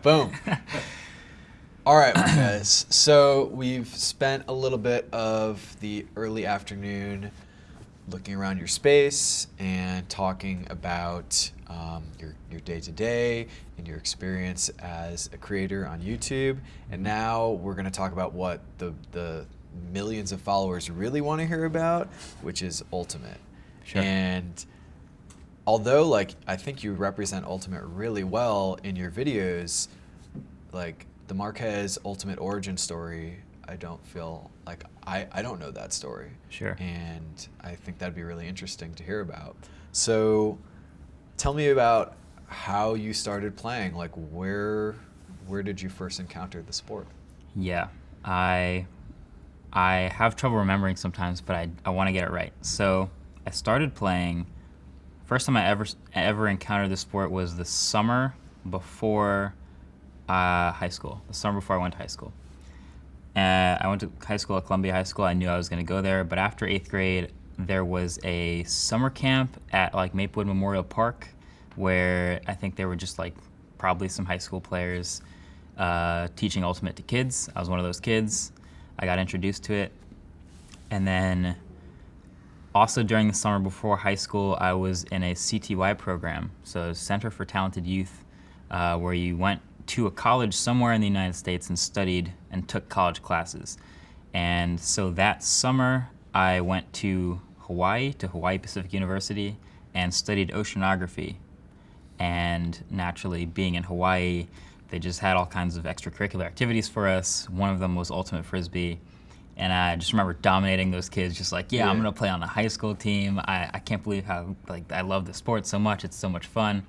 Boom. All right, guys. So we've spent a little bit of the early afternoon looking around your space and talking about your day-to-day and your experience as a creator on YouTube. And now we're going to talk about what the millions of followers really want to hear about, which is Ultimate. Sure. And although, like, I think you represent Ultimate really well in your videos, like the Marques Ultimate origin story, I don't feel like I don't know that story. Sure. And I think that'd be really interesting to hear about. So tell me about how you started playing. Like, where did you first encounter the sport? Yeah, I have trouble remembering sometimes, but I want to get it right. So I started playing. First time I ever encountered the sport was the summer before high school. The summer before I went to high school. I went to high school at Columbia High School. I knew I was going to go there, but after 8th grade, there was a summer camp at like Maplewood Memorial Park, where I think there were just like probably some high school players teaching Ultimate to kids. I was one of those kids. I got introduced to it. And then also during the summer before high school, I was in a CTY program, so Center for Talented Youth, where you went to a college somewhere in the United States and studied and took college classes. And so that summer, I went to Hawaii Pacific University, and studied oceanography. And naturally, being in Hawaii, they just had all kinds of extracurricular activities for us. One of them was Ultimate Frisbee. And I just remember dominating those kids, just like, yeah, I'm gonna play on the high school team. I can't believe how, like, I love the sport so much. It's so much fun.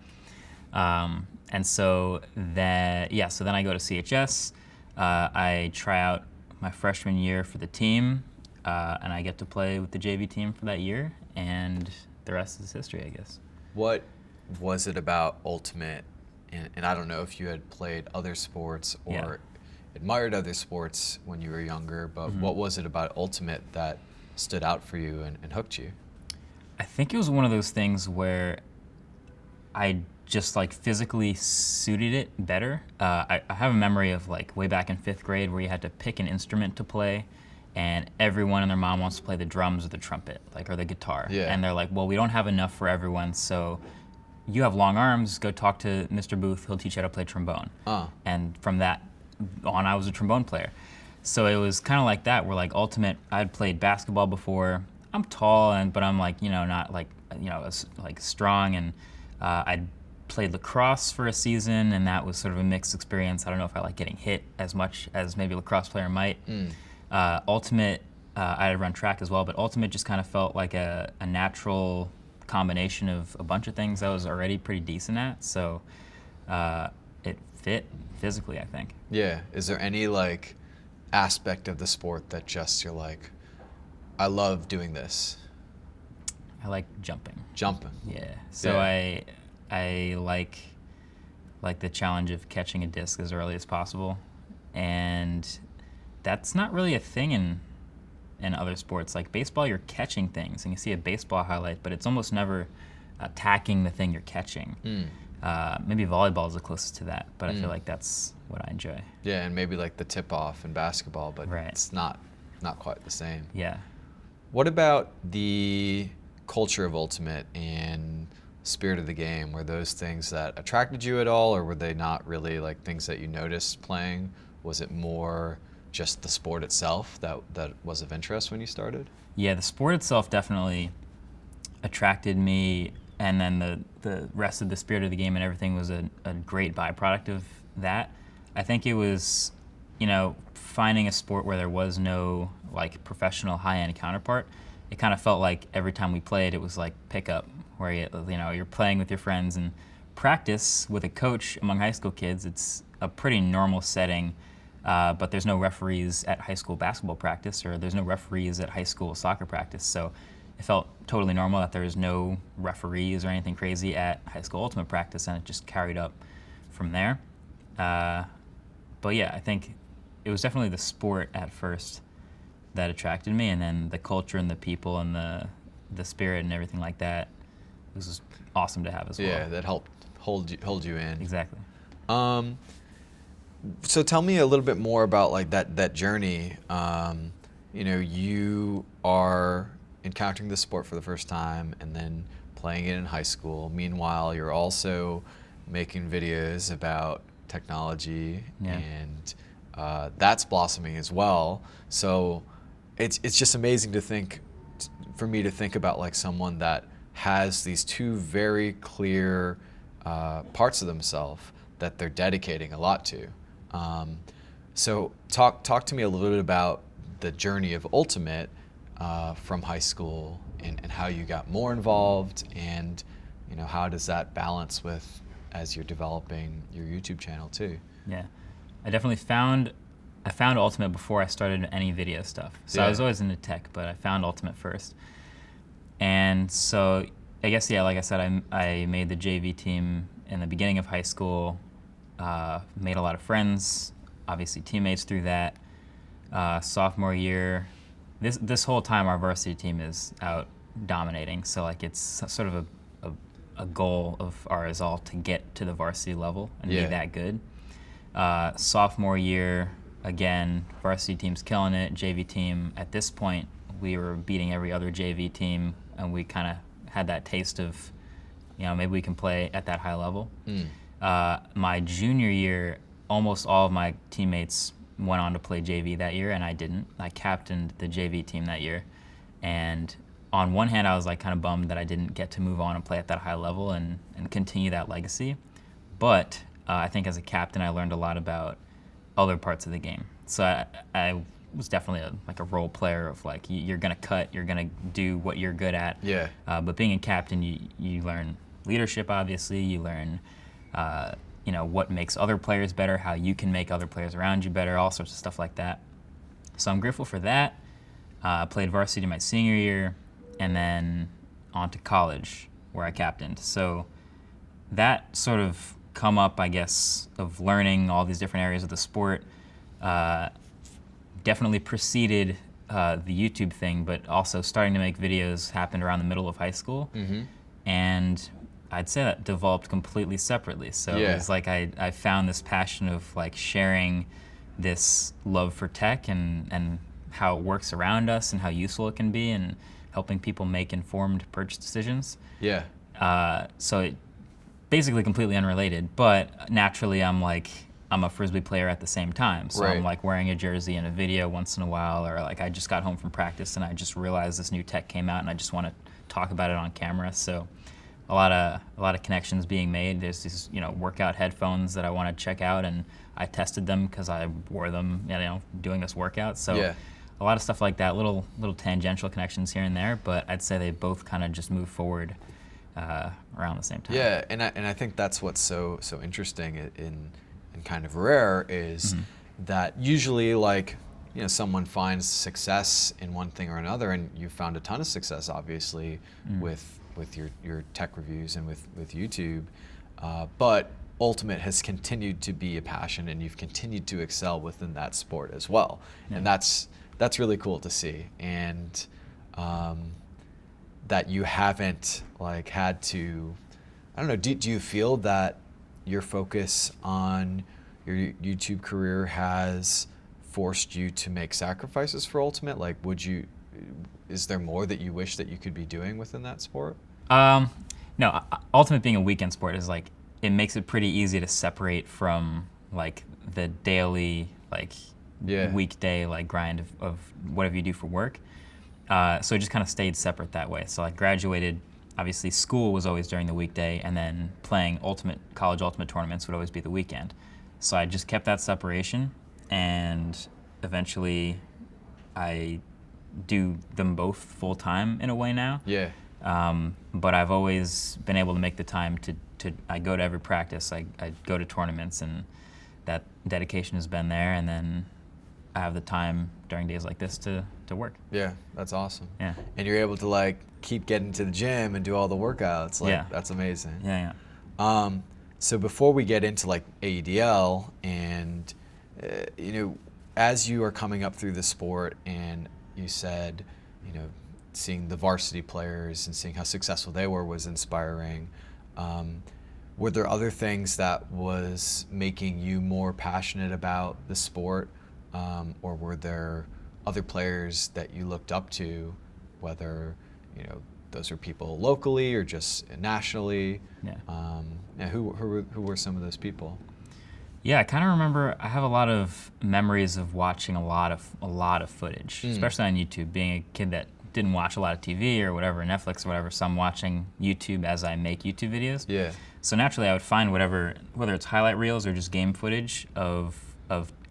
And so then I go to CHS. I try out my freshman year for the team, and I get to play with the JV team for that year, and the rest is history, I guess. What was it about Ultimate, and I don't know if you had played other sports or admired other sports when you were younger, but what was it about Ultimate that stood out for you and hooked you? I think it was one of those things where I just like physically suited it better. I have a memory of like way back in 5th grade where you had to pick an instrument to play, and everyone and their mom wants to play the drums or the trumpet, like, or the guitar. Yeah. And they're like, well, we don't have enough for everyone, so you have long arms, go talk to Mr. Booth, he'll teach you how to play trombone. And from that on, I was a trombone player. So it was kind of like that, where like Ultimate, I'd played basketball before. I'm tall, but I'm like, not like, like strong, and I'd played lacrosse for a season, and that was sort of a mixed experience. I don't know if I like getting hit as much as maybe a lacrosse player might. Ultimate, I had run track as well, but Ultimate just kind of felt like a natural combination of a bunch of things I was already pretty decent at, so it fit physically, I think. Yeah. Is there any like aspect of the sport that just you're like, I love doing this? I like jumping. Jumping. Yeah. So I like the challenge of catching a disc as early as possible, and that's not really a thing in other sports. Like baseball, you're catching things, and you see a baseball highlight, but it's almost never attacking the thing you're catching. Maybe volleyball is the closest to that, but I feel like that's what I enjoy. Yeah, and maybe like the tip-off in basketball, but Right. it's not quite the same. Yeah. What about the culture of Ultimate and spirit of the game? Were those things that attracted you at all, or were they not really like things that you noticed playing? Was it more just the sport itself that was of interest when you started? Yeah, the sport itself definitely attracted me, and then the rest of the spirit of the game and everything was a great byproduct of that. I think it was, finding a sport where there was no like professional high-end counterpart. It kind of felt like every time we played, it was like pickup, where you're playing with your friends, and practice with a coach among high school kids. It's a pretty normal setting, but there's no referees at high school basketball practice, or there's no referees at high school soccer practice. So it felt totally normal that there was no referees or anything crazy at high school Ultimate practice, and it just carried up from there. But yeah, I think it was definitely the sport at first that attracted me, and then the culture and the people and the spirit and everything like that was awesome to have as well. Yeah, that helped hold you in. Exactly. So tell me a little bit more about like that journey. You know, you are encountering the sport for the first time and then playing it in high school. Meanwhile, you're also making videos about technology, Yeah. and that's blossoming as well. So it's just amazing to think, for me to think about like someone that has these two very clear parts of themselves that they're dedicating a lot to. So talk to me a little bit about the journey of Ultimate from high school, and how you got more involved, and you know, how does that balance with as you're developing your YouTube channel too? Yeah, I definitely found Ultimate before I started any video stuff. So I was always into tech, but I found Ultimate first. And so I guess, yeah, like I said, I made the JV team in the beginning of high school, made a lot of friends, obviously teammates through that. Sophomore year, this whole time our varsity team is out dominating. So like it's sort of a goal of ours all to get to the varsity level and be that good. Sophomore year, again, varsity team's killing it, JV team. At this point, we were beating every other JV team, and we kind of had that taste of, you know, maybe we can play at that high level. My junior year, almost all of my teammates went on to play JV that year, and I didn't. I captained the JV team that year, and on one hand, I was like kind of bummed that I didn't get to move on and play at that high level and continue that legacy. But I think as a captain, I learned a lot about other parts of the game. So I was definitely like a role player of like, you're gonna cut, you're gonna do what you're good at. Yeah. But being a captain, you learn leadership, obviously. You learn, you know, what makes other players better, how you can make other players around you better, all sorts of stuff like that. So I'm grateful for that. I played varsity my senior year, and then on to college, where I captained. So that sort of come up, I guess, of learning all these different areas of the sport, definitely preceded the YouTube thing, but also starting to make videos happened around the middle of high school. And I'd say that developed completely separately. So it was like I found this passion of like sharing this love for tech and how it works around us and how useful it can be, and helping people make informed purchase decisions. So it basically completely unrelated, but naturally I'm a frisbee player at the same time. So I'm like wearing a jersey in a video once in a while, or like I just got home from practice and I just realized this new tech came out and I just want to talk about it on camera. So a lot of connections being made. There's these, you know, workout headphones that I want to check out, and I tested them because I wore them, you know, doing this workout. So a lot of stuff like that, little tangential connections here and there, but I'd say they both kind of just move forward around the same time. Yeah, and I think that's what's so interesting and kind of rare is that usually, like, you know, someone finds success in one thing or another, and you found a ton of success, obviously, with your tech reviews and with YouTube, but Ultimate has continued to be a passion, and you've continued to excel within that sport as well, and that's really cool to see, and that you haven't like had to, I don't know, do you feel that your focus on your YouTube career has forced you to make sacrifices for Ultimate? Like, is there more that you wish that you could be doing within that sport? No, Ultimate being a weekend sport is like, it makes it pretty easy to separate from like the daily, like weekday like grind of whatever you do for work. So it just kind of stayed separate that way. So I graduated, obviously school was always during the weekday, and then playing college Ultimate tournaments would always be the weekend. So I just kept that separation, and eventually I do them both full time in a way now. But I've always been able to make the time to I go to every practice, I go to tournaments, and that dedication has been there, and then I have the time during days like this to work. Yeah, that's awesome. Yeah. And you're able to like keep getting to the gym and do all the workouts. Like, that's amazing. So before we get into like AUDL and you know, as you are coming up through the sport, and you said, you know, seeing the varsity players and seeing how successful they were was inspiring. Were there other things that was making you more passionate about the sport, or were there other players that you looked up to, whether those are people locally or just nationally? Yeah. Who were some of those people? Yeah, I kind of remember. I have a lot of memories of watching a lot of footage, especially on YouTube. Being a kid that didn't watch a lot of TV or whatever, Netflix or whatever, so I'm watching YouTube as I make YouTube videos. Yeah. So naturally, I would find whether it's highlight reels or just game footage of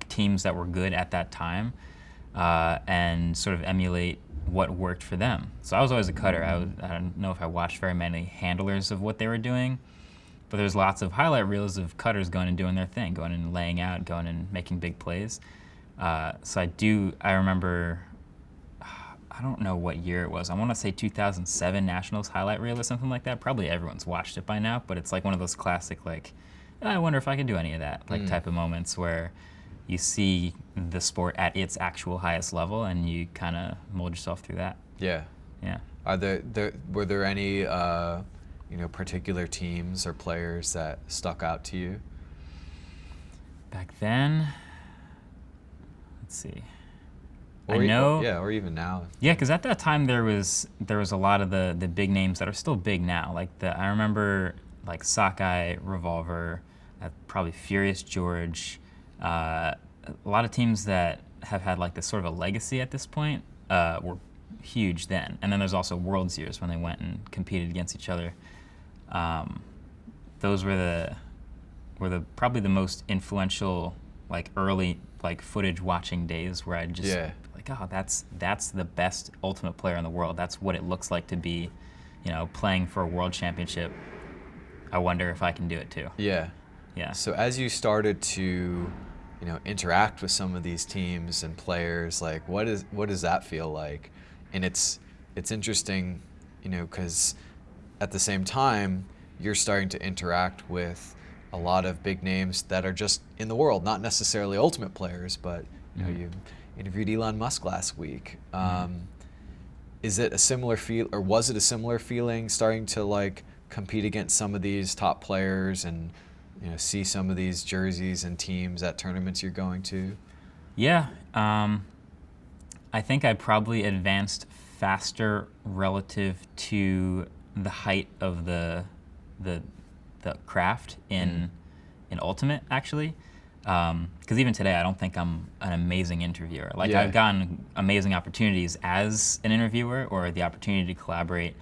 teams that were good at that time, and sort of emulate what worked for them. So I was always a cutter. I don't know if I watched very many handlers of what they were doing, but there's lots of highlight reels of cutters going and doing their thing, going and laying out, going and making big plays. So I remember, I don't know what year it was. I want to say 2007 Nationals highlight reel or something like that. Probably everyone's watched it by now, but it's like one of those classic, like, I wonder if I could do any of that, like type of moments where you see the sport at its actual highest level and you kind of mold yourself through that. Yeah. Yeah. Were there any particular teams or players that stuck out to you? Back then, let's see. Or I know. or even now. Yeah, because at that time there was a lot of the big names that are still big now. Like I remember like Sockeye, Revolver, probably Furious George. A lot of teams that have had like this sort of a legacy at this point were huge then. And then there's also World's Years when they went and competed against each other. Those were probably the most influential like early like footage watching days where I just like, oh, that's the best ultimate player in the world. That's what it looks like to be, playing for a world championship. I wonder if I can do it too. Yeah. Yeah. So as you started to, interact with some of these teams and players, like what does that feel like? And it's interesting, because at the same time you're starting to interact with a lot of big names that are just in the world, not necessarily ultimate players, but you interviewed Elon Musk last week. Is it a similar feel, or was it a similar feeling starting to like compete against some of these top players and see some of these jerseys and teams at tournaments you're going to? Yeah, I think I probably advanced faster relative to the height of the craft in Ultimate, actually. Because even today, I don't think I'm an amazing interviewer. Like I've gotten amazing opportunities as an interviewer or the opportunity to collaborate.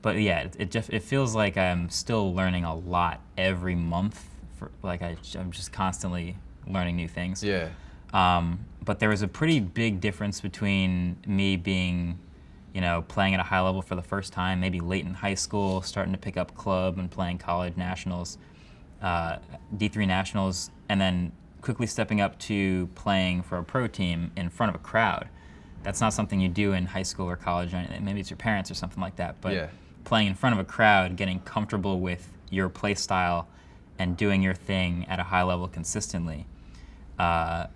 But yeah, it feels like I'm still learning a lot every month. I'm just constantly learning new things. Yeah. But there was a pretty big difference between me being, playing at a high level for the first time, maybe late in high school, starting to pick up club and playing college nationals, D3 nationals, and then quickly stepping up to playing for a pro team in front of a crowd. That's not something you do in high school or college or anything. Maybe it's your parents or something like that. But playing in front of a crowd, getting comfortable with your play style and doing your thing at a high level consistently, that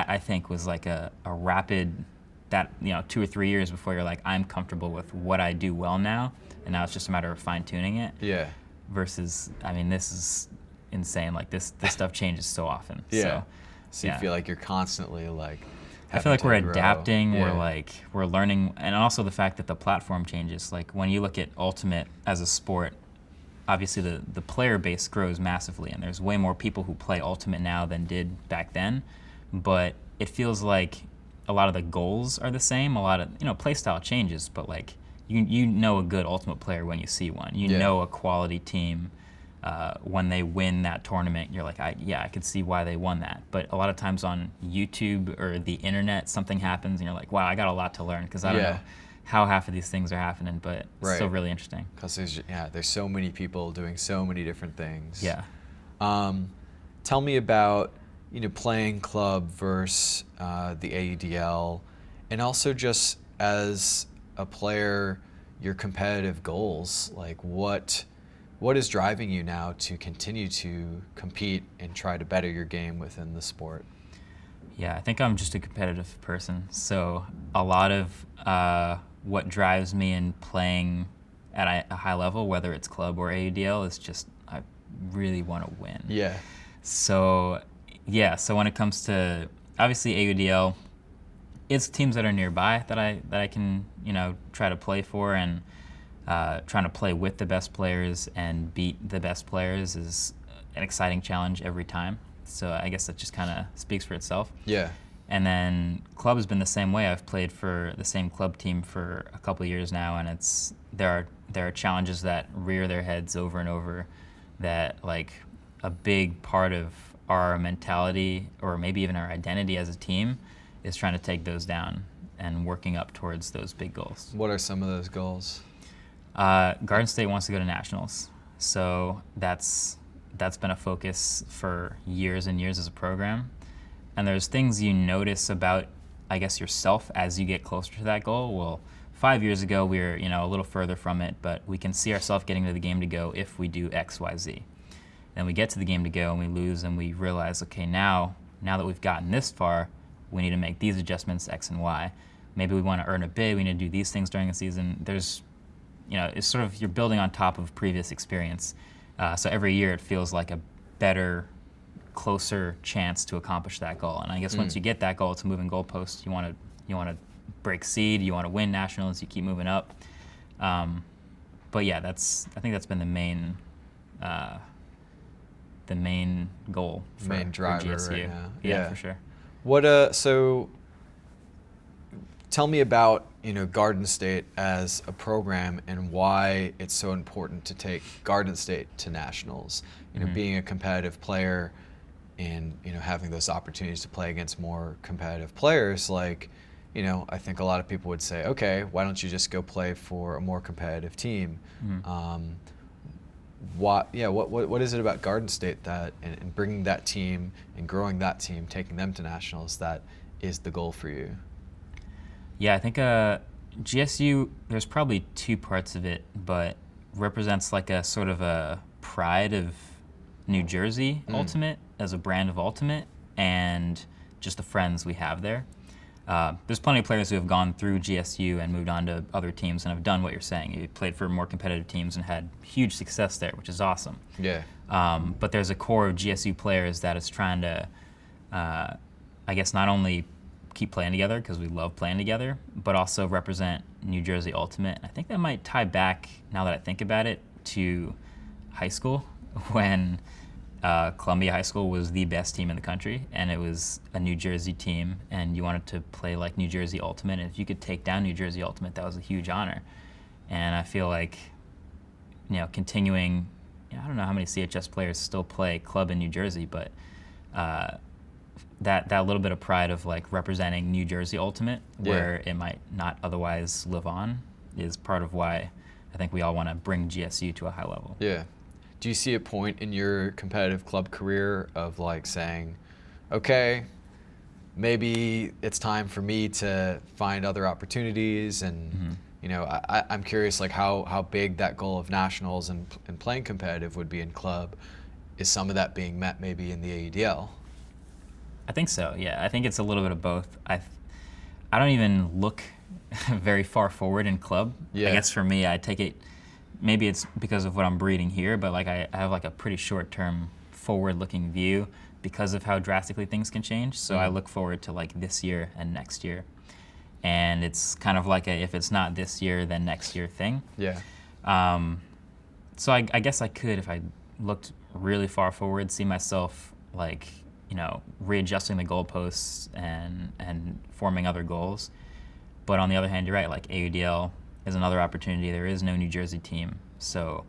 I think was like a rapid, 2 or 3 years before you're like, I'm comfortable with what I do well now, and now it's just a matter of fine tuning it. Yeah. Versus, this is insane. Like this stuff changes so often. Yeah. So you feel like you're constantly like. I feel like we're adapting. Yeah. We're learning, and also the fact that the platform changes. Like when you look at Ultimate as a sport, obviously the player base grows massively, and there's way more people who play Ultimate now than did back then. But it feels like a lot of the goals are the same. A lot of play style changes, but like you know a good Ultimate player when you see one. You know a quality team when they win that tournament. You're like, I could see why they won that. But a lot of times on YouTube or the internet, something happens, and you're like, wow, I got a lot to learn because I don't know how half of these things are happening, but it's still really interesting. Because there's so many people doing so many different things. Yeah. Tell me about playing club versus the AUDL, and also just as a player, your competitive goals. Like what is driving you now to continue to compete and try to better your game within the sport? Yeah, I think I'm just a competitive person. So a lot of what drives me in playing at a high level, whether it's club or AUDL, is just I really want to win. Yeah. So when it comes to obviously AUDL, it's teams that are nearby that I can try to play for, and trying to play with the best players and beat the best players is an exciting challenge every time. So I guess that just kind of speaks for itself. Yeah. And then club has been the same way. I've played for the same club team for a couple of years now, and there are challenges that rear their heads over and over, that like a big part of our mentality, or maybe even our identity as a team, is trying to take those down and working up towards those big goals. What are some of those goals? Garden State wants to go to nationals, so that's been a focus for years and years as a program. And there's things you notice about, I guess, yourself as you get closer to that goal. Well, 5 years ago we were a little further from it, but we can see ourselves getting to the game to go if we do X, Y, Z. Then we get to the game to go and we lose, and we realize, okay, now that we've gotten this far, we need to make these adjustments, X and Y. Maybe we want to earn a bid, we need to do these things during the season. There's, it's sort of, you're building on top of previous experience. So every year it feels like a better, closer chance to accomplish that goal. And I guess once you get that goal, it's a moving goalpost. You want to break seed, you want to win nationals, you keep moving up. But yeah, I think that's been the main goal for, main driver for GSU. right now. Yeah, for sure. So tell me about Garden State as a program and why it's so important to take Garden State to nationals. Being a competitive player and having those opportunities to play against more competitive players, like I think a lot of people would say, okay, why don't you just go play for a more competitive team? What is it about Garden State that and bringing that team and growing that team, taking them to nationals, that is the goal for you? Yeah, I think GSU, there's probably two parts of it, but represents like a sort of a pride of New Jersey Ultimate as a brand of Ultimate, and just the friends we have there. There's plenty of players who have gone through GSU and moved on to other teams and have done what you're saying. You played for more competitive teams and had huge success there, which is awesome. Yeah. But there's a core of GSU players that is trying to, I guess, not only keep playing together because we love playing together, but also represent New Jersey Ultimate. I think that might tie back, now that I think about it, to high school, when Columbia High School was the best team in the country, and it was a New Jersey team, and you wanted to play like New Jersey Ultimate, and if you could take down New Jersey Ultimate, that was a huge honor. And I feel like, continuing, I don't know how many CHS players still play club in New Jersey, but that little bit of pride of like representing New Jersey Ultimate, where it might not otherwise live on, is part of why I think we all want to bring GSU to a high level. Yeah. Do you see a point in your competitive club career of like saying, okay, maybe it's time for me to find other opportunities, and I'm curious like how big that goal of nationals and playing competitive would be in club. Is some of that being met maybe in the AUDL? I think so, yeah. I think it's a little bit of both. I don't even look very far forward in club. Yeah. I guess for me, I take it, maybe it's because of what I'm breeding here, but like I have like a pretty short-term forward-looking view because of how drastically things can change. So I look forward to like this year and next year. And it's kind of like a, if it's not this year, then next year thing. Yeah. So I guess I could, if I looked really far forward, see myself like, readjusting the goalposts and forming other goals. But on the other hand, you're right, like AUDL is another opportunity. There is no New Jersey team. So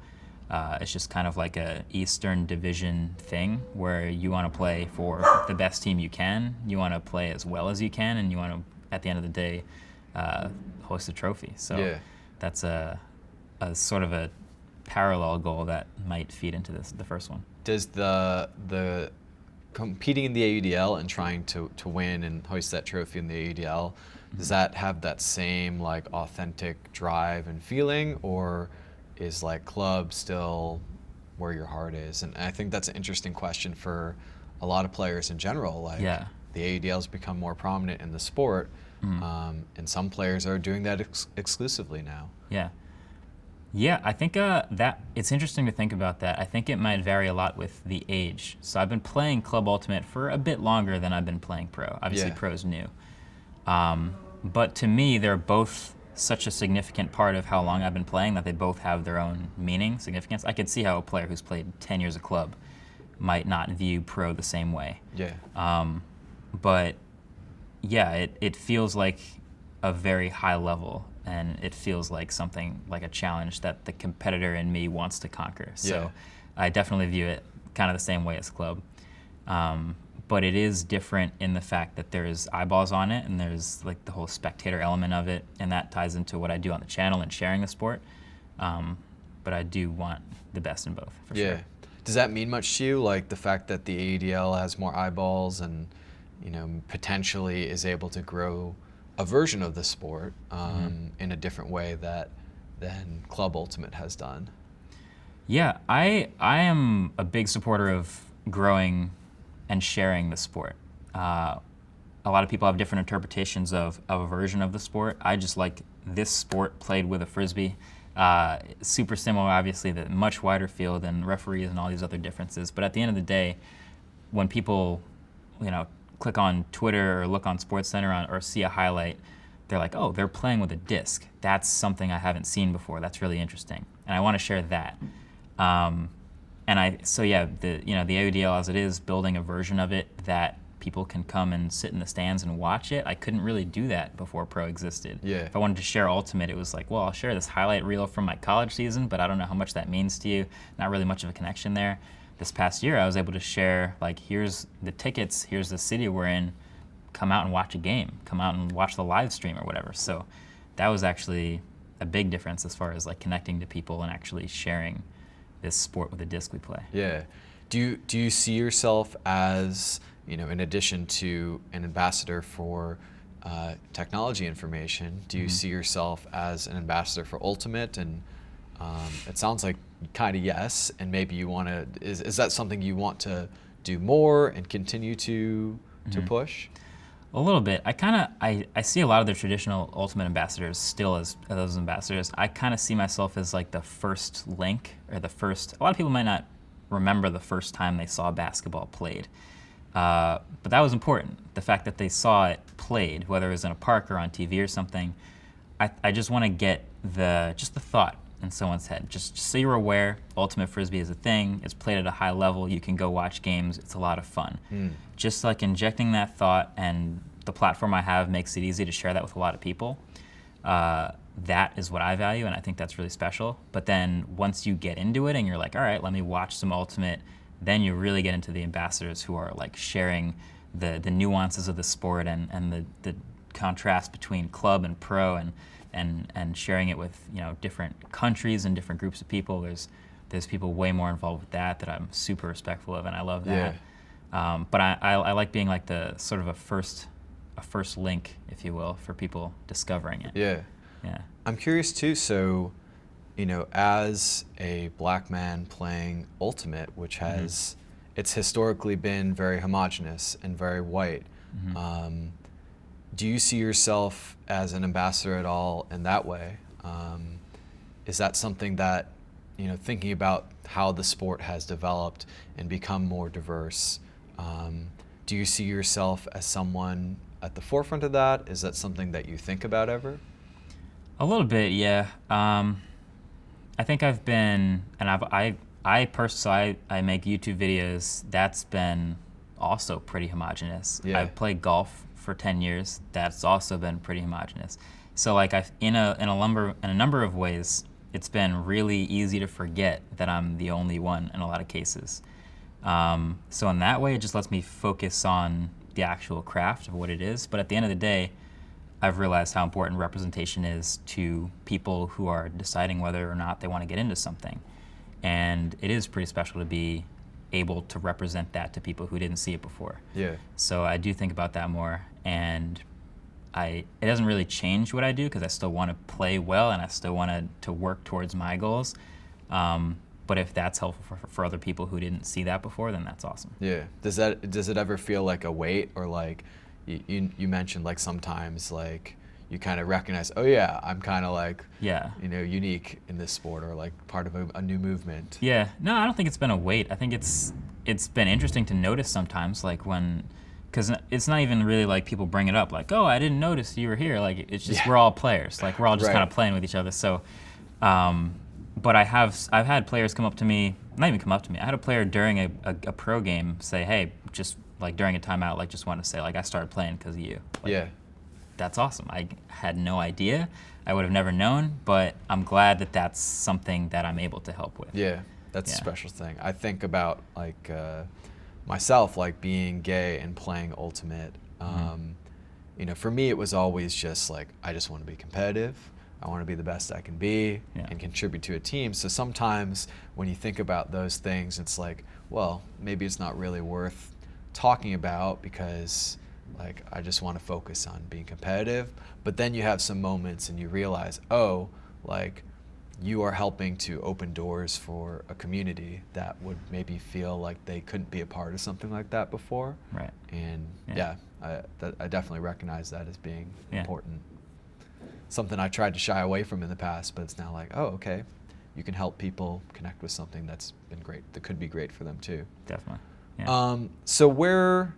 it's just kind of like a Eastern Division thing where you want to play for the best team you can. You want to play as well as you can, and you want to, at the end of the day, host a trophy. So that's a sort of a parallel goal that might feed into the first one. Does the competing in the AUDL and trying to win and hoist that trophy in the AUDL, does that have that same like authentic drive and feeling, or is like club still where your heart is? And I think that's an interesting question for a lot of players in general. Like the AUDL's become more prominent in the sport, and some players are doing that exclusively now. Yeah, I think that it's interesting to think about that. I think it might vary a lot with the age. So I've been playing Club Ultimate for a bit longer than I've been playing Pro. Obviously, Yeah. Pro's new. But to me, they're both such a significant part of how long I've been playing that they both have their own meaning, significance. I could see how a player who's played 10 years of Club might not view Pro the same way. Yeah. But yeah, it feels like a very high level, and it feels like something like a challenge that the competitor in me wants to conquer. So Yeah. I definitely view it kind of the same way as Club. But it is different in the fact that there's eyeballs on it, and there's like the whole spectator element of it, and that ties into what I do on the channel and sharing the sport. But I do want the best in both, for Yeah. sure. Does that mean much to you, like the fact that the AUDL has more eyeballs and, you know, potentially is able to grow a version of the sport in a different way than Club Ultimate has done? Yeah, I am a big supporter of growing and sharing the sport. A lot of people have different interpretations of a version of the sport. I just like this sport played with a frisbee. Super similar, obviously, the much wider field and referees and all these other differences. But at the end of the day, when people, you know, click on Twitter or look on SportsCenter or see a highlight, they're like, oh, they're playing with a disc. That's something I haven't seen before. That's really interesting, and I want to share that. So yeah, the AUDL as it is, building a version of it that people can come and sit in the stands and watch it. I couldn't really do that before Pro existed. Yeah. If I wanted to share Ultimate, it was like, well, I'll share this highlight reel from my college season, but I don't know how much that means to you. Not really much of a connection there. This past year, I was able to share, like, here's the tickets, here's the city we're in, come out and watch a game, come out and watch the live stream or whatever. So that was actually a big difference as far as like connecting to people and actually sharing this sport with the disc we play. Yeah. Do you see yourself as, you know, in addition to an ambassador for technology information, do you see yourself as an ambassador for Ultimate? And it sounds like kind of yes, and maybe you want to, is that something you want to do more and continue to push? A little bit. I see a lot of the traditional Ultimate ambassadors still as those ambassadors. I kind of see myself as like the first link, or the first, a lot of people might not remember the first time they saw basketball played. But that was important. The fact that they saw it played, whether it was in a park or on TV or something, I just want to get the thought in someone's head. Just so you're aware, Ultimate Frisbee is a thing. It's played at a high level. You can go watch games. It's a lot of fun. Just like injecting that thought, and the platform I have makes it easy to share that with a lot of people. That is what I value, and I think that's really special. But then once you get into it and you're like, all right, let me watch some Ultimate, then you really get into the ambassadors who are like sharing the nuances of the sport and the contrast between Club and Pro, and sharing it with, you know, different countries and different groups of people. There's people way more involved with that I'm super respectful of, and I love that. Yeah. But I like being like the sort of a first link, if you will, for people discovering it. Yeah. Yeah. I'm curious too, so, you know, as a black man playing Ultimate, which has, it's historically been very homogenous and very white, do you see yourself as an ambassador at all in that way? Is that something that, you know, thinking about how the sport has developed and become more diverse, do you see yourself as someone at the forefront of that? Is that something that you think about ever? A little bit, yeah. I think I've been, and I personally, I make YouTube videos. That's been also pretty homogenous. Yeah. I've played golf for 10 years. That's also been pretty homogenous. So like in a number of ways, it's been really easy to forget that I'm the only one in a lot of cases. So in that way, it just lets me focus on the actual craft of what it is. But at the end of the day, I've realized how important representation is to people who are deciding whether or not they want to get into something. And it is pretty special to be able to represent that to people who didn't see it before. Yeah. So I do think about that more, and it doesn't really change what I do, because I still want to play well and I still want to work towards my goals. But if that's helpful for other people who didn't see that before, then that's awesome. Yeah. Does it ever feel like a weight, or like you mentioned like sometimes like you kind of recognize, oh yeah, I'm kind of like, Yeah. unique in this sport, or like part of a new movement. Yeah. No, I don't think it's been a weight. I think it's been interesting to notice sometimes, like because it's not even really like people bring it up, like, oh, I didn't notice you were here. Like, it's just we're all players. Like, we're all just Right. kind of playing with each other. So, but I've had players come up to me, not even come up to me. I had a player during a pro game say, hey, just like during a timeout, like just want to say, like, I started playing because of you. Like, Yeah. That's awesome. I had no idea. I would have never known, but I'm glad that that's something that I'm able to help with. Yeah, that's a special thing. I think about like myself, like being gay and playing Ultimate. For me, it was always just like, I just want to be competitive. I want to be the best I can be and contribute to a team. So sometimes when you think about those things, it's like, well, maybe it's not really worth talking about because like I just want to focus on being competitive. But then you have some moments and you realize, oh, like you are helping to open doors for a community that would maybe feel like they couldn't be a part of something like that before. Right. And I definitely recognize that as being important. Something I tried to shy away from in the past, but it's now like, oh, okay, you can help people connect with something that's been great, that could be great for them too. Definitely. Yeah. So where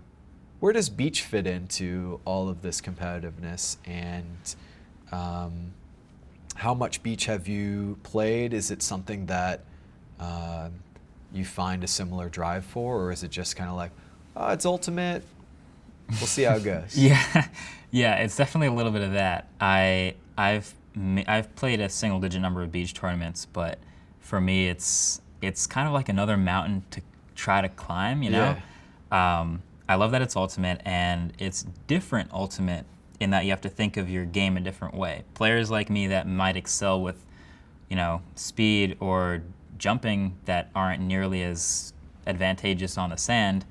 does beach fit into all of this competitiveness, and how much beach have you played? Is it something that you find a similar drive for, or is it just kind of like, oh, it's Ultimate, we'll see how it goes? Yeah, it's definitely a little bit of that. I've played a single-digit number of beach tournaments, but for me, it's kind of like another mountain to try to climb. I love that it's Ultimate, and it's different Ultimate in that you have to think of your game a different way. Players like me that might excel with, speed or jumping that aren't nearly as advantageous on the sand,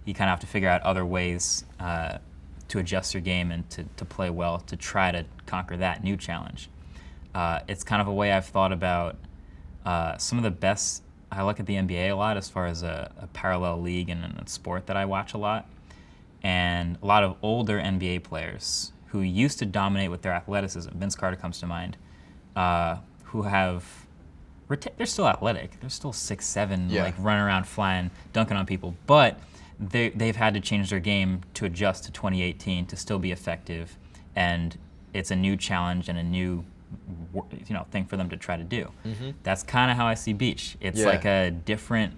you kind of have to figure out other ways to adjust your game and to play well to try to conquer that new challenge. It's kind of a way I've thought about some of the best. I look at the NBA a lot as far as a parallel league and a sport that I watch a lot. And a lot of older NBA players who used to dominate with their athleticism, Vince Carter comes to mind, who they're still athletic. They're still 6'7", like running around, flying, dunking on people. But they've had to change their game to adjust to 2018 to still be effective. And it's a new challenge and a new thing for them to try to do. That's kind of how I see beach. It's like a different,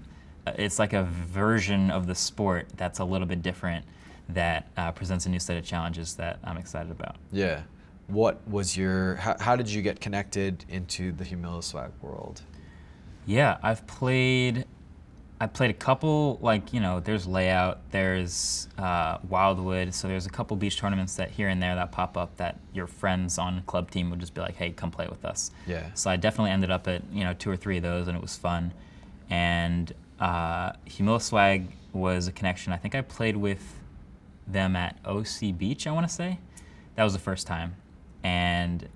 it's like a version of the sport that's a little bit different, that presents a new set of challenges that I'm excited about. Yeah. What was how did you get connected into the Humiliswag world? Yeah, I played a couple, there's Layout, there's Wildwood, so there's a couple beach tournaments that here and there that pop up that your friends on club team would just be like, hey, come play with us. Yeah. So I definitely ended up at 2 or 3 of those, and it was fun. And Humiliswag was a connection. I think I played with them at OC Beach, I want to say. That was the first time. And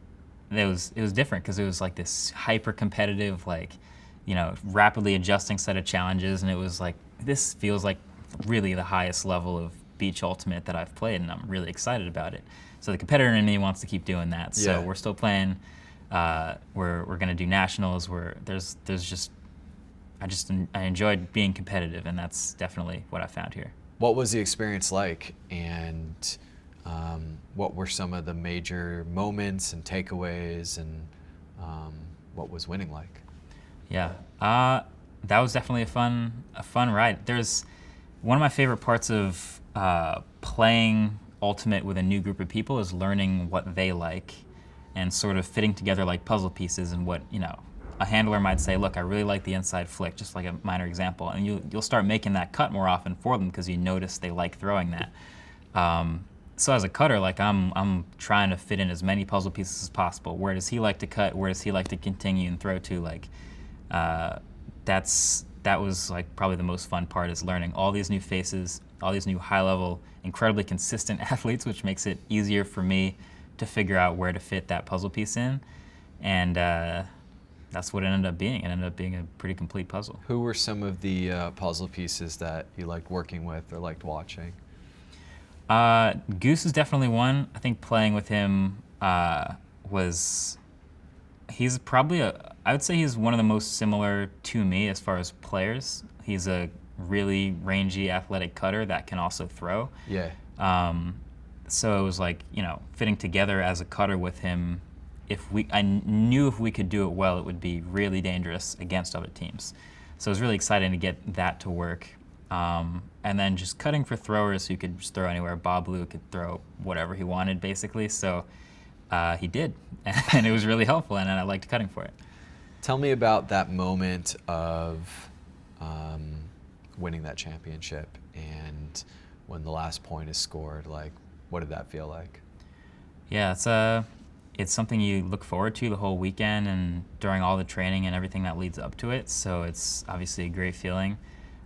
it was different because it was like this hyper competitive, rapidly adjusting set of challenges, and it was like, this feels like really the highest level of beach Ultimate that I've played, and I'm really excited about it. So the competitor in me wants to keep doing that. So we're still playing. We're gonna do nationals. I enjoyed being competitive, and that's definitely what I found here. What was the experience like, and what were some of the major moments and takeaways, and what was winning like? Yeah, that was definitely a fun ride. There's one of my favorite parts of playing Ultimate with a new group of people is learning what they like and sort of fitting together like puzzle pieces, and what a handler might say, look, I really like the inside flick, just like a minor example, and you'll start making that cut more often for them because you notice they like throwing that. So as a cutter, I'm trying to fit in as many puzzle pieces as possible. Where does he like to cut? Where does he like to continue and throw to? That was probably the most fun part, is learning all these new faces, all these new high-level, incredibly consistent athletes, which makes it easier for me to figure out where to fit that puzzle piece in. And that's what it ended up being. It ended up being a pretty complete puzzle. Who were some of the puzzle pieces that you liked working with or liked watching? Goose is definitely one. I think playing with him he's probably I would say he's one of the most similar to me as far as players. He's a really rangy, athletic cutter that can also throw. Yeah. So it was like, fitting together as a cutter with him. I knew if we could do it well, it would be really dangerous against other teams. So it was really exciting to get that to work. And then just cutting for throwers who could just throw anywhere. Bob Lou could throw whatever he wanted, basically. So he did, and it was really helpful, and I liked cutting for it. Tell me about that moment of winning that championship, and when the last point is scored. Like, what did that feel like? Yeah, it's something you look forward to the whole weekend and during all the training and everything that leads up to it. So it's obviously a great feeling,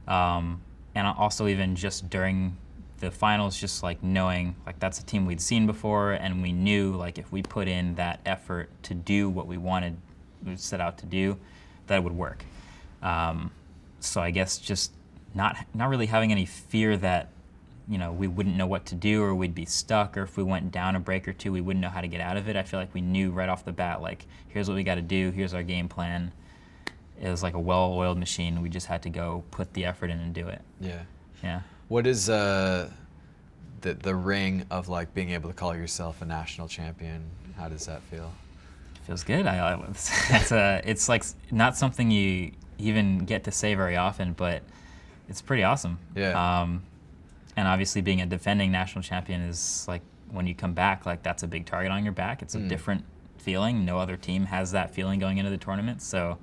and also even just during the finals, just like knowing like that's a team we'd seen before, and we knew like if we put in that effort to do what we set out to do, that it would work. So I guess just not really having any fear that we wouldn't know what to do, or we'd be stuck, or if we went down a break or two, we wouldn't know how to get out of it. I feel like we knew right off the bat, like, here's what we got to do, here's our game plan. It was like a well-oiled machine. We just had to go put the effort in and do it. Yeah. What is the ring of like being able to call yourself a national champion? How does that feel? It feels good. It's like not something you even get to say very often, but it's pretty awesome. Yeah. And obviously being a defending national champion is like, when you come back, like that's a big target on your back. It's a different feeling. No other team has that feeling going into the tournament, so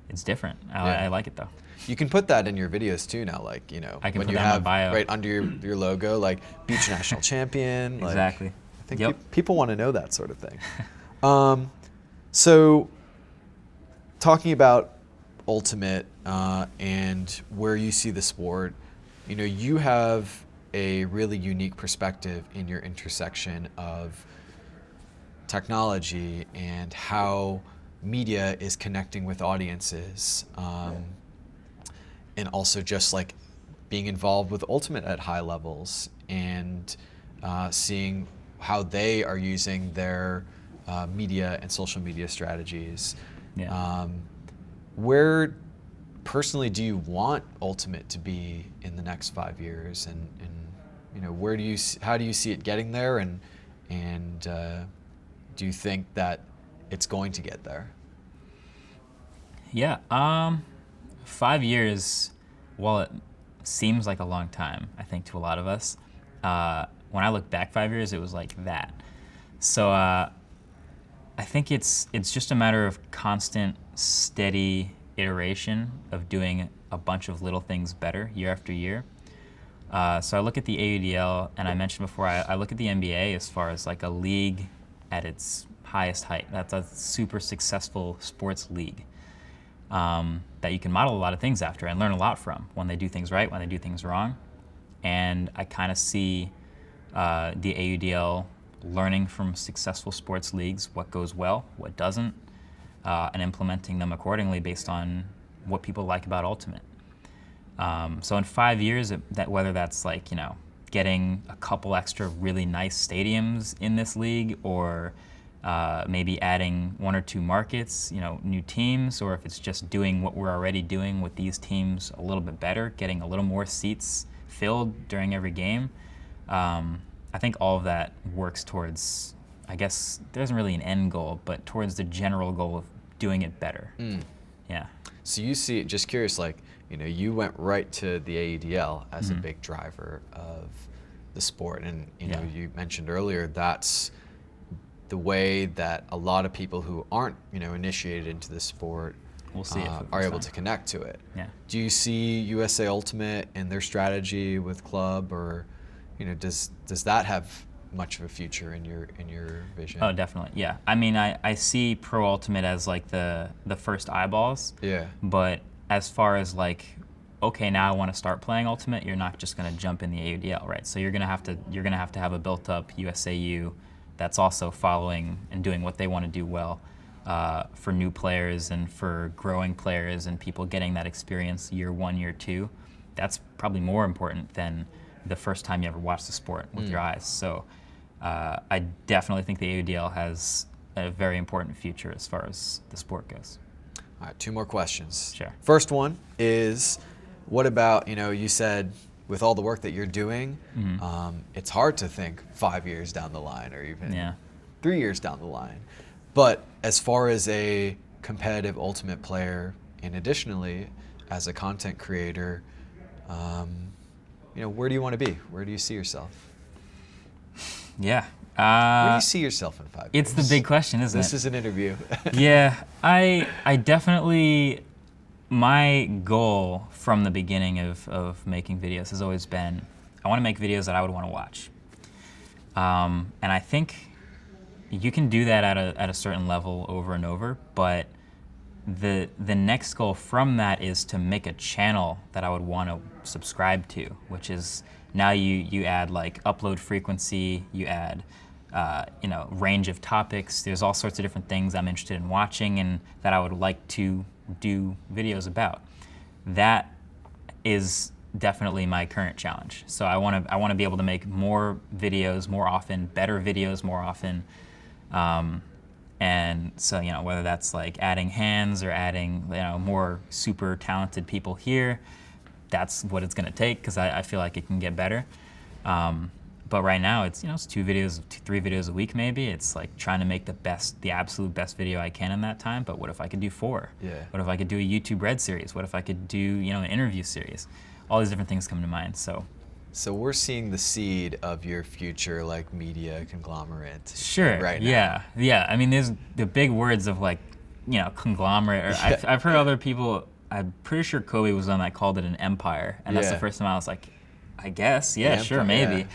it's different. I like it though. You can put that in your videos too now, like, I can when put you that in my have bio. right under your logo, like Beach National Champion. Like, Exactly. I think Yep. people want to know that sort of thing. So talking about Ultimate and where you see the sport, you have a really unique perspective in your intersection of technology and how media is connecting with audiences, and also just like being involved with Ultimate at high levels and seeing how they are using their media and social media strategies. Yeah. Where personally do you want Ultimate to be in the next 5 years, and how do you see it getting there, and do you think that it's going to get there? Yeah. 5 years, while it seems like a long time, I think to a lot of us, when I look back 5 years, it was like that. So I think it's just a matter of constant, steady iteration of doing a bunch of little things better year after year. So I look at the AUDL, and I mentioned before, I look at the NBA as far as like a league at its highest height. That's a super successful sports league that you can model a lot of things after and learn a lot from when they do things right, when they do things wrong. And I kind of see the AUDL learning from successful sports leagues what goes well, what doesn't, and implementing them accordingly based on what people like about Ultimate. So in 5 years, whether that's like, getting a couple extra really nice stadiums in this league, or maybe adding 1 or 2 markets, new teams, or if it's just doing what we're already doing with these teams a little bit better, getting a little more seats filled during every game. I think all of that works towards, I guess there isn't really an end goal, but towards the general goal of doing it better. Yeah. So you see, just curious, like, you went right to the AUDL as a big driver of the sport, and you mentioned earlier that's the way that a lot of people who aren't initiated into the sport We'll see are able to connect to it. Yeah. Do you see USA Ultimate and their strategy with club, or does that have much of a future in your vision? Oh, definitely. Yeah. I mean, I see Pro Ultimate as like the first eyeballs. Yeah. But as far as like, okay, now I want to start playing Ultimate, you're not just going to jump in the AUDL, right? So you're going to have to have a built-up USAU that's also following and doing what they want to do well for new players and for growing players and people getting that experience year 1, year 2. That's probably more important than the first time you ever watched the sport with your eyes. So I definitely think the AUDL has a very important future as far as the sport goes. All right, 2 more questions. Sure. First one is, what about, you said with all the work that you're doing, it's hard to think 5 years down the line or even 3 years down the line. But as far as a competitive ultimate player, and additionally as a content creator, where do you want to be? Where do you see yourself? Yeah. Where do you see yourself in 5 years? It's the big question, isn't it? This is an interview. Yeah, I definitely, my goal from the beginning of making videos has always been, I want to make videos that I would want to watch. And I think you can do that at a certain level over and over, but the next goal from that is to make a channel that I would want to subscribe to, which is now you add like upload frequency, you add range of topics. There's all sorts of different things I'm interested in watching and that I would like to do videos about. That is definitely my current challenge. So I want to be able to make more videos more often, better videos more often. And so, whether that's like adding hands or adding, more super talented people here, that's what it's going to take, because I feel like it can get better. But right now it's, it's 3 videos a week maybe. It's like trying to make the absolute best video I can in that time. But what if I could do 4? Yeah. What if I could do a YouTube Red series? What if I could do, an interview series? All these different things come to mind. So we're seeing the seed of your future like media conglomerate. Sure. Right now. Yeah. I mean, there's the big words of like, conglomerate. Or I've heard other people. I'm pretty sure Kobe was on that called it an empire, and that's the first time I was like, I guess, sure, maybe. Yeah.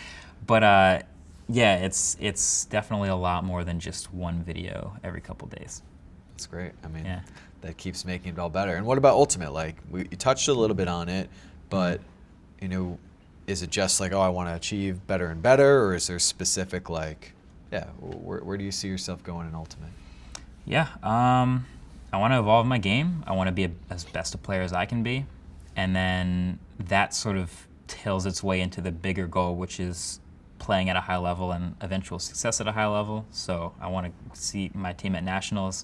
But it's definitely a lot more than just one video every couple days. That's great. I mean, that keeps making it all better. And what about Ultimate? Like, you touched a little bit on it, but is it just like, I want to achieve better and better, or is there specific like, where do you see yourself going in Ultimate? Yeah, I want to evolve my game. I want to be as best a player as I can be, and then that sort of tails its way into the bigger goal, which is playing at a high level and eventual success at a high level. So I want to see my team at nationals.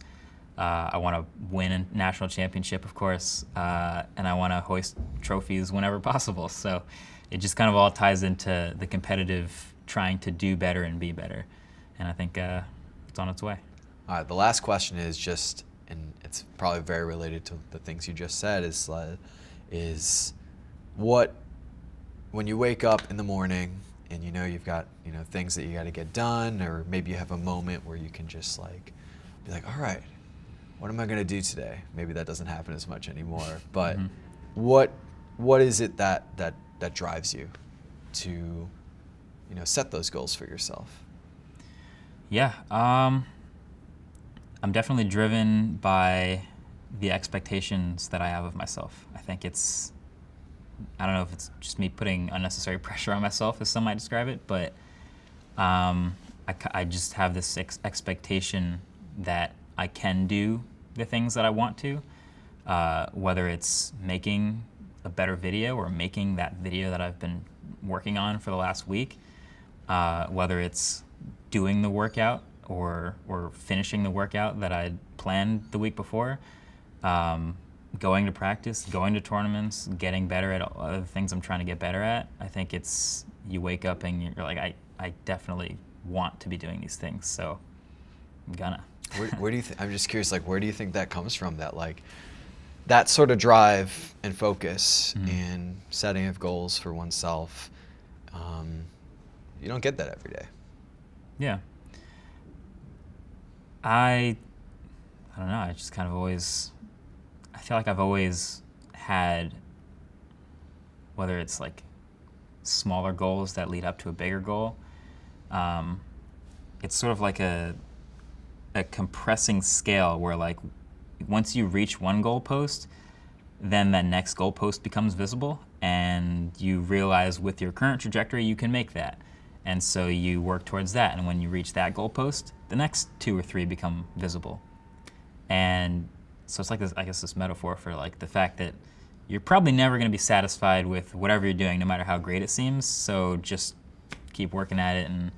I want to win a national championship, of course, and I want to hoist trophies whenever possible. So it just kind of all ties into the competitive trying to do better and be better. And I think it's on its way. All right, the last question is just, and it's probably very related to the things you just said, is what, when you wake up in the morning and you've got things that you got to get done, or maybe you have a moment where you can just like be like, all right, what am I going to do today? Maybe that doesn't happen as much anymore, but what is it that drives you to set those goals for yourself? Yeah, I'm definitely driven by the expectations that I have of myself. I think I don't know if it's just me putting unnecessary pressure on myself, as some might describe it, but I just have this expectation that I can do the things that I want to, whether it's making a better video or making that video that I've been working on for the last week, whether it's doing the workout or finishing the workout that I planned the week before, going to practice, going to tournaments, getting better at all the things I'm trying to get better at. I think you wake up and you're like, I definitely want to be doing these things, so I'm gonna. Where do you I'm just curious, like, where do you think that comes from, that sort of drive and focus in setting of goals for oneself? You don't get that every day. Yeah. I don't know, I just kind of I feel like I've always had, whether it's like smaller goals that lead up to a bigger goal, it's sort of like a compressing scale where like once you reach one goalpost, then that next goalpost becomes visible, and you realize with your current trajectory you can make that. And so you work towards that, and when you reach that goalpost, the next 2 or 3 become visible. And so it's like this, I guess, this metaphor for like the fact that you're probably never going to be satisfied with whatever you're doing, no matter how great it seems. So just keep working at it, and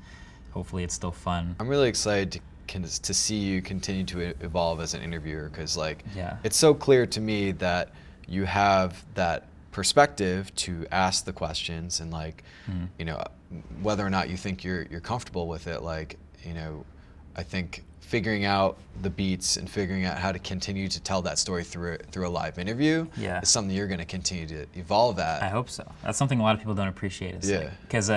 hopefully it's still fun. I'm really excited to see you continue to evolve as an interviewer, because like Yeah. it's so clear to me that you have that perspective to ask the questions, and like you know, whether or not you think you're comfortable with it, like, you know, I think figuring out the beats and figuring out how to continue to tell that story through a live interview is something you're going to continue to evolve at. I hope so. That's something a lot of people don't appreciate. Yeah. Because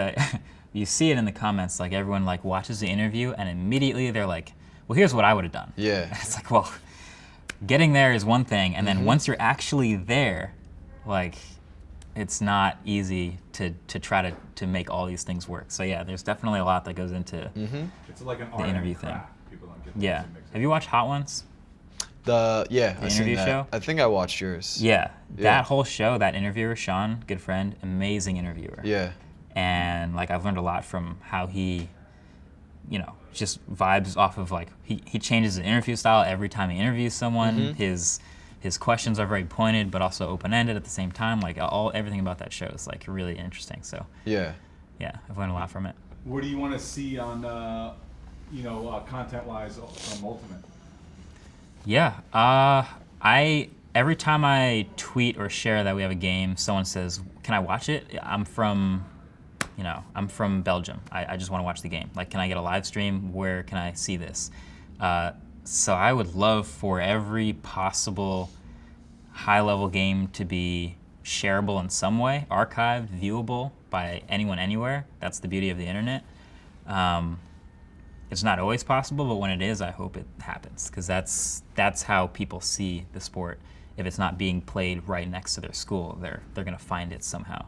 you see it in the comments, like everyone like watches the interview and immediately they're like, well, here's what I would have done. Yeah. And it's like, well, getting there is one thing, and then once you're actually there, like, it's not easy to try to make all these things work. So yeah, there's definitely a lot that goes into It's like an the art interview and thing. craft. People don't get Yeah. the mix. Have you watched Hot Ones? The interview seen that. show? I think I watched yours. Yeah. Yeah. That whole show, that interviewer, Sean, good friend, amazing interviewer. Yeah. And like I've learned a lot from how he, you know, just vibes off of like he changes his interview style every time he interviews someone. His questions are very pointed but also open-ended at the same time. Like everything about that show is like really interesting. So Yeah. yeah, I've learned a lot from it. What do you want to see on, content-wise from Ultimate? Yeah, every time I tweet or share that we have a game, someone says, "Can I watch it?" I'm from Belgium. I just want to watch the game. Like, can I get a live stream? Where can I see this? So I would love for every possible high-level game to be shareable in some way, archived, viewable by anyone, anywhere. That's the beauty of the internet. It's not always possible, but when it is, I hope it happens, because that's how people see the sport. If it's not being played right next to their school, they're gonna find it somehow.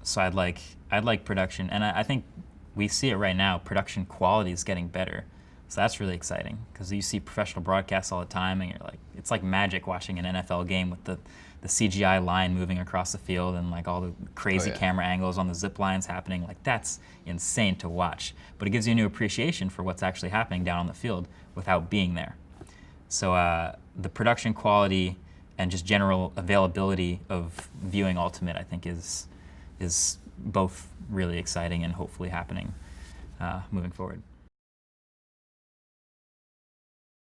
So I'd like production, and I think we see it right now. Production quality is getting better, so that's really exciting, because you see professional broadcasts all the time, and you're like, it's like magic watching an NFL game with the CGI line moving across the field and like all the crazy camera angles on the zip lines happening. Like, that's insane to watch, but it gives you a new appreciation for what's actually happening down on the field without being there. So the production quality and just general availability of viewing Ultimate, I think, is both really exciting and hopefully happening moving forward.